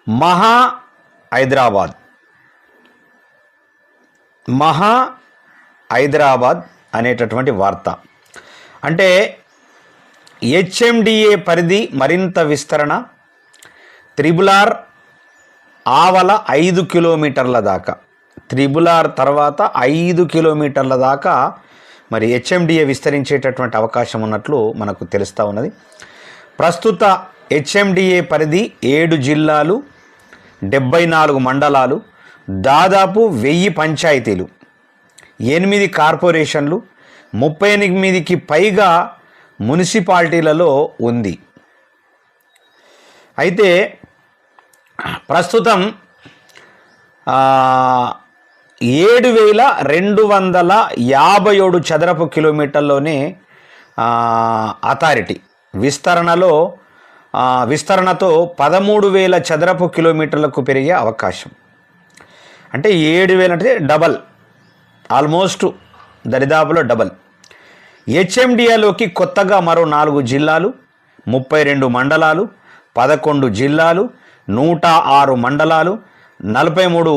మహా హైదరాబాద్ మహా హైదరాబాద్ అనేటటువంటి వార్త. అంటే హెచ్ఎండిఏ పరిధి మరింత విస్తరణ, త్రిబులార్ ఆవల 5 కిలోమీటర్ల దాకా, త్రిబులార్ తర్వాత 5 కిలోమీటర్ల దాకా మరి హెచ్ఎండిఏ విస్తరించేటటువంటి అవకాశం ఉన్నట్లు మనకు తెలుస్తూ ఉన్నది. ప్రస్తుత హెచ్ఎండిఏ పరిధి 7 జిల్లాలు, 74 మండలాలు, దాదాపు 1000 పంచాయతీలు, 8 కార్పొరేషన్లు, 38కి పైగా మున్సిపాలిటీలలో ఉంది. అయితే ప్రస్తుతం 7257 చదరపు కిలోమీటర్లోనే అథారిటీ విస్తరణతో 13,000 చదరపు కిలోమీటర్లకు పెరిగే అవకాశం. అంటే 7,000 అంటే డబల్, ఆల్మోస్ట్ దరిదాపులో డబల్. హెచ్ఎండిఏలోకి కొత్తగా మరో 4 జిల్లాలు, 32 మండలాలు, 11 జిల్లాలు, 106 మండలాలు, 43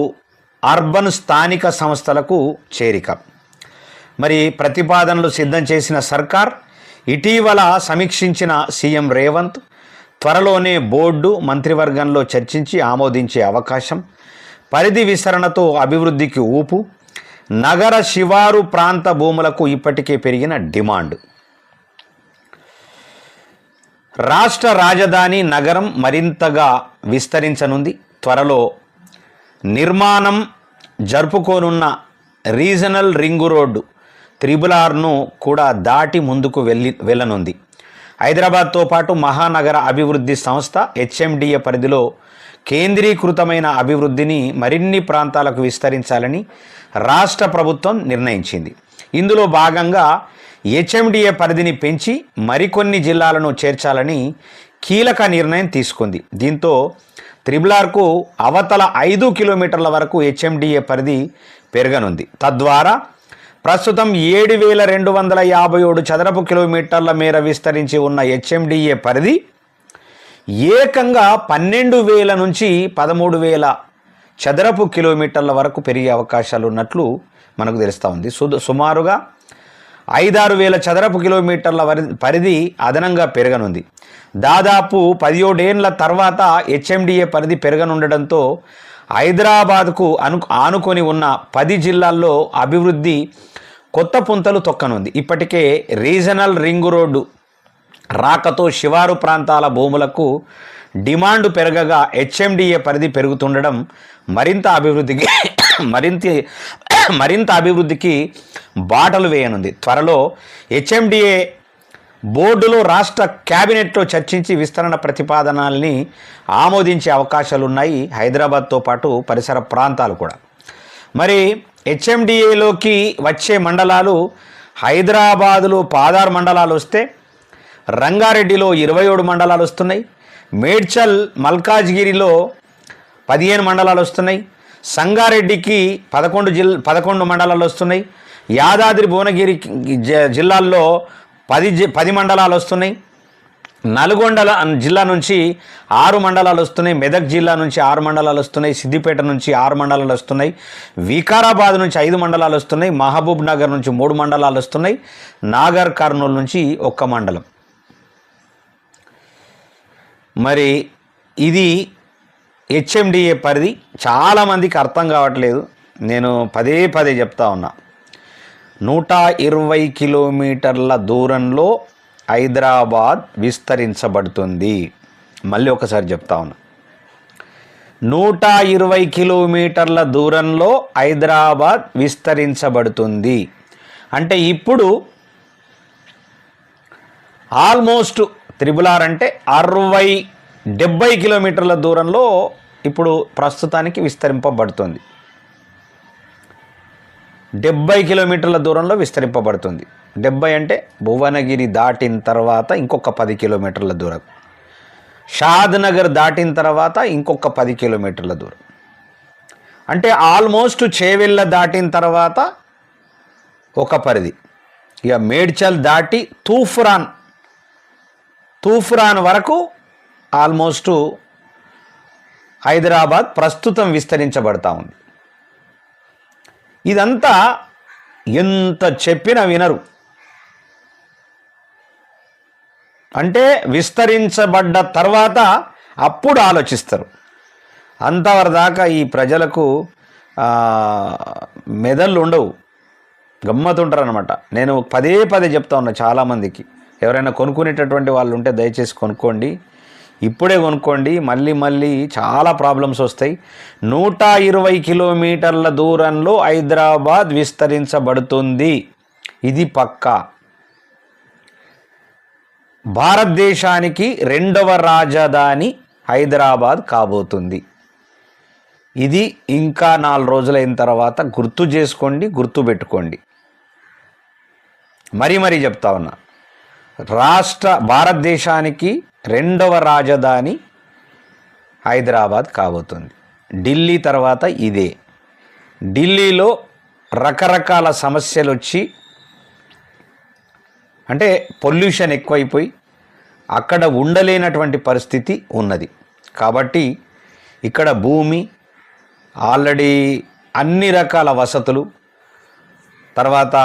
అర్బన్ స్థానిక సంస్థలకు చేరిక. మరి ప్రతిపాదనలు సిద్ధం చేసిన సర్కార్ ఇటీవల సమీక్షించిన సీఎం రేవంత్ త్వరలోనే బోర్డు మంత్రివర్గంలో చర్చించి ఆమోదించే అవకాశం. పరిధి విస్తరణతో అభివృద్ధికి ఊపు, నగర శివారు ప్రాంత భూములకు ఇప్పటికే పెరిగిన డిమాండ్. రాష్ట్ర రాజధాని నగరం మరింతగా విస్తరించనుంది. త్వరలో నిర్మాణం జరుపుకోనున్న రీజనల్ రింగు రోడ్డు త్రిబులార్ను కూడా దాటి ముందుకు వెళ్ళనుంది. హైదరాబాద్తో పాటు మహానగర అభివృద్ధి సంస్థ హెచ్ఎండిఏ పరిధిలో కేంద్రీకృతమైన అభివృద్ధిని మరిన్ని ప్రాంతాలకు విస్తరించాలని రాష్ట్ర ప్రభుత్వం నిర్ణయించింది. ఇందులో భాగంగా హెచ్ఎండిఏ పరిధిని పెంచి మరికొన్ని జిల్లాలను చేర్చాలని కీలక నిర్ణయం తీసుకుంది. దీంతో త్రిబులార్కు అవతల 5 కిలోమీటర్ల వరకు హెచ్ఎండిఏ పరిధి పెరగనుంది. తద్వారా ప్రస్తుతం 7,257 చదరపు కిలోమీటర్ల మేర విస్తరించి ఉన్న హెచ్ఎండిఏ పరిధి ఏకంగా 12,000 నుంచి 13,000 చదరపు కిలోమీటర్ల వరకు పెరిగే అవకాశాలు ఉన్నట్లు మనకు తెలుస్తూ ఉంది. సుమారుగా 5,000-6,000 చదరపు కిలోమీటర్ల పరిధి అదనంగా పెరగనుంది. దాదాపు 17 ఏళ్ల తర్వాత హెచ్ఎండిఏ పరిధి పెరగనుండడంతో హైదరాబాద్కు ఆనుకొని ఉన్న 10 జిల్లాల్లో అభివృద్ధి కొత్త పుంతలు తొక్కనుంది. ఇప్పటికే రీజనల్ రింగు రోడ్డు రాకతో శివారు ప్రాంతాల భూములకు డిమాండ్ పెరగగా హెచ్ఎండిఏ పరిధి పెరుగుతుండడం మరింత అభివృద్ధికి బాటలు వేయనుంది. త్వరలో హెచ్ఎండిఏ బోర్డులో రాష్ట్ర క్యాబినెట్లో చర్చించి విస్తరణ ప్రతిపాదనల్ని ఆమోదించే అవకాశాలున్నాయి. హైదరాబాద్తో పాటు పరిసర ప్రాంతాలు కూడా. మరి హెచ్ఎండిఏలోకి వచ్చే మండలాలు హైదరాబాదులో 16 మండలాలు వస్తే రంగారెడ్డిలో 27 మండలాలు వస్తున్నాయి. మేడ్చల్ మల్కాజ్గిరిలో 15 మండలాలు వస్తున్నాయి. సంగారెడ్డికి 11 మండలాలు వస్తున్నాయి. యాదాద్రి భువనగిరి జిల్లాల్లో 10 మండలాలు వస్తున్నాయి. నల్గొండ జిల్లా నుంచి 6 మండలాలు వస్తున్నాయి. మెదక్ జిల్లా నుంచి 6 మండలాలు వస్తున్నాయి. సిద్దిపేట నుంచి 6 మండలాలు వస్తున్నాయి. వికారాబాద్ నుంచి 5 మండలాలు వస్తున్నాయి. మహబూబ్ నగర్ నుంచి 3 మండలాలు వస్తున్నాయి. నాగర్ కర్నూలు నుంచి 1 మండలం. మరి ఇది హెచ్ఎండిఏ పరిధి. చాలామందికి అర్థం కావట్లేదు. నేను పదే చెప్తా ఉన్నా. 120 కిలోమీటర్ల దూరంలో హైదరాబాద్ విస్తరించబడుతుంది. మళ్ళీ ఒకసారి చెప్తా ఉన్నా. 120 కిలోమీటర్ల దూరంలో హైదరాబాద్ విస్తరించబడుతుంది. అంటే ఇప్పుడు ఆల్మోస్ట్ త్రిబులార్ అంటే 70 కిలోమీటర్ల దూరంలో ఇప్పుడు ప్రస్తుతానికి విస్తరింపబడుతుంది. 70 కిలోమీటర్ల దూరంలో విస్తరింపబడుతుంది. 70 అంటే భువనగిరి దాటిన తర్వాత ఇంకొక 10 కిలోమీటర్ల దూరం, షాద్ నగర్ దాటిన తర్వాత ఇంకొక 10 కిలోమీటర్ల దూరం. అంటే ఆల్మోస్ట్ చేవెళ్ళ దాటిన తర్వాత ఒక పరిధి. ఇక మేడ్చల్ దాటి తూఫ్రాన్ వరకు ఆల్మోస్ట్ హైదరాబాద్ ప్రస్తుతం విస్తరించబడతా ఉంది. ఇదంతా ఎంత చెప్పినా వినరు. అంటే విస్తరించబడ్డ తర్వాత అప్పుడు ఆలోచిస్తారు. అంతవరదాకా ఈ ప్రజలకు మెదళ్ళు ఉండవు, గమ్మతుంటారు అనమాట. నేను పదే పదే చెప్తా ఉన్నా చాలామందికి, ఎవరైనా కొనుక్కునేటటువంటి వాళ్ళు ఉంటే దయచేసి కొనుక్కోండి, ఇప్పుడే కొనుక్కోండి. మళ్ళీ మళ్ళీ చాలా ప్రాబ్లమ్స్ వస్తాయి. 120 కిలోమీటర్ల దూరంలో హైదరాబాద్ విస్తరించబడుతుంది, ఇది పక్కా. భారతదేశానికి 2వ రాజధాని హైదరాబాద్ కాబోతుంది. ఇది ఇంకా 4 రోజులైన తర్వాత గుర్తు చేసుకోండి, గుర్తుపెట్టుకోండి. మరీ చెప్తా ఉన్నా, భారతదేశానికి 2వ రాజధాని హైదరాబాద్ కాబోతుంది. ఢిల్లీ తర్వాత ఇదే. ఢిల్లీలో రకరకాల సమస్యలు వచ్చి, అంటే పొల్యూషన్ ఎక్కువైపోయి అక్కడ ఉండలేనటువంటి పరిస్థితి ఉన్నది. కాబట్టి ఇక్కడ భూమి ఆల్రెడీ అన్ని రకాల వసతులు, తర్వాత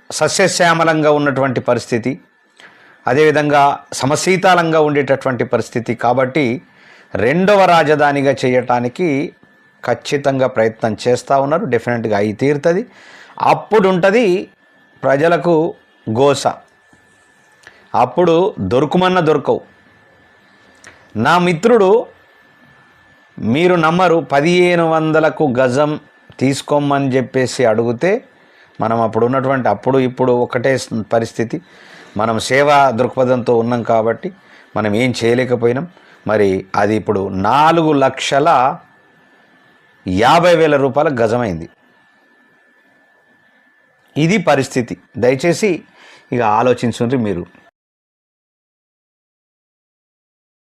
సస్యశ్యామలంగా ఉన్నటువంటి పరిస్థితి, అదేవిధంగా సమశీతలంగా ఉండేటటువంటి పరిస్థితి. కాబట్టి 2వ రాజధానిగా చేయటానికి ఖచ్చితంగా ప్రయత్నం చేస్తూ ఉన్నారు. డెఫినెట్గా అయి తీరుతుంది. అప్పుడు ఉంటుంది ప్రజలకు గోస, అప్పుడు దొరుకుమన్న దొరకవు. నా మిత్రుడు, మీరు నమ్మరు, 1500కు గజం తీసుకోమని చెప్పేసి అడిగితే, మనం అప్పుడు ఇప్పుడు ఒకటే పరిస్థితి. మనం సేవా దృక్పథంతో ఉన్నాం కాబట్టి మనం ఏం చేయలేకపోయినాం. మరి అది ఇప్పుడు 4,50,000 రూపాయల గజమైంది. ఇది పరిస్థితి. దయచేసి ఇక ఆలోచించుండ్రి మీరు.